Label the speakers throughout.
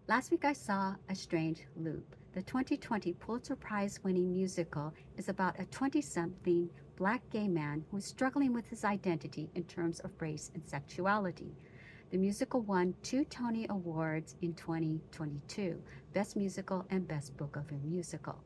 Speaker 1: Last week I saw A Strange Loop. The 2020 Pulitzer Prize winning musical is about a 20 something black gay man who is struggling with his identity in terms of race and sexuality. The musical won 2 Tony Awards in 2022, Best Musical and Best Book of a Musical.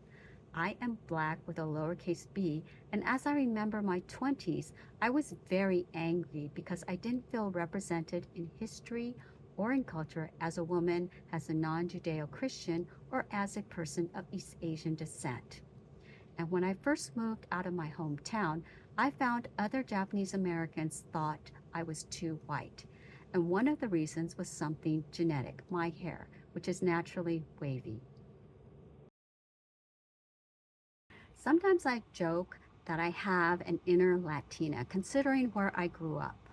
Speaker 1: I am black with a lowercase b, and as I remember my 20s, I was very angry because I didn't feel represented in history or in culture as a woman, as a non Judeo Christian, or as a person of East Asian descent. And when I first moved out of my hometown, I found other Japanese Americans thought I was too white. And one of the reasons was something genetic, my hair, which is naturally wavy. Sometimes I joke that I have an inner Latina, considering where I grew up.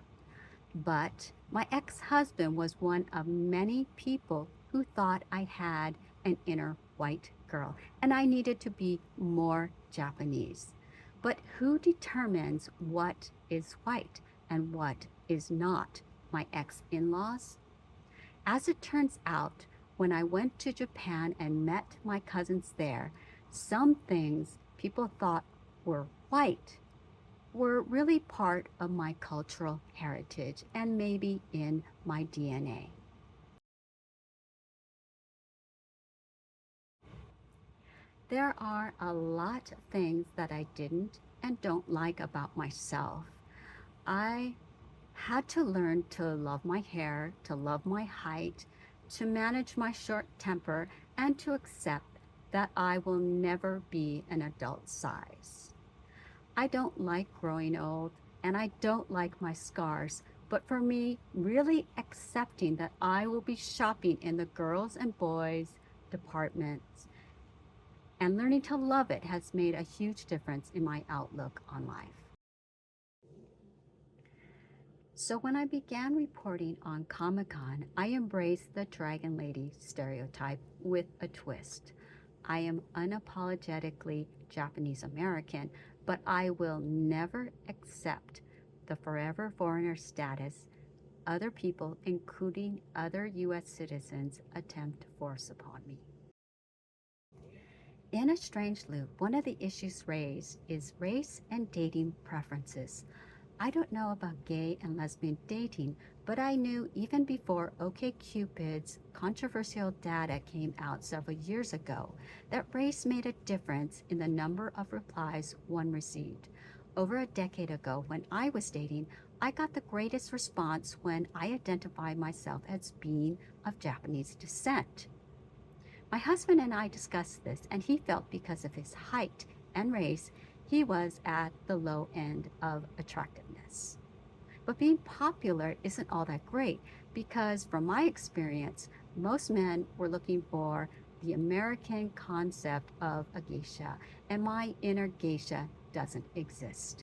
Speaker 1: But my ex husband was one of many people who thought I had an inner white girl and I needed to be more Japanese. But who determines what is white and what is not? My ex in laws? As it turns out, when I went to Japan and met my cousins there, some things people thought were white were really part of my cultural heritage and maybe in my DNA. There are a lot of things that I didn't and don't like about myself. I had to learn to love my hair, to love my height, to manage my short temper, and to accept that I will never be an adult size. I don't like growing old and I don't like my scars, but for me, really accepting that I will be shopping in the girls and boys departments and learning to love it has made a huge difference in my outlook on life. So when I began reporting on Comic Con, I embraced the Dragon Lady stereotype with a twist. I am unapologetically Japanese American, but I will never accept the forever foreigner status other people, including other U.S. citizens, attempt to force upon me. In A Strange Loop, one of the issues raised is race and dating preferences. I don't know about gay and lesbian dating, but I knew even before OkCupid's controversial data came out several years ago that race made a difference in the number of replies one received. Over a decade ago, when I was dating, I got the greatest response when I identified myself as being of Japanese descent. My husband and I discussed this, and he felt because of his height and race, he was at the low end of attractiveness. But being popular isn't all that great because, from my experience, most men were looking for the American concept of a geisha, and my inner geisha doesn't exist.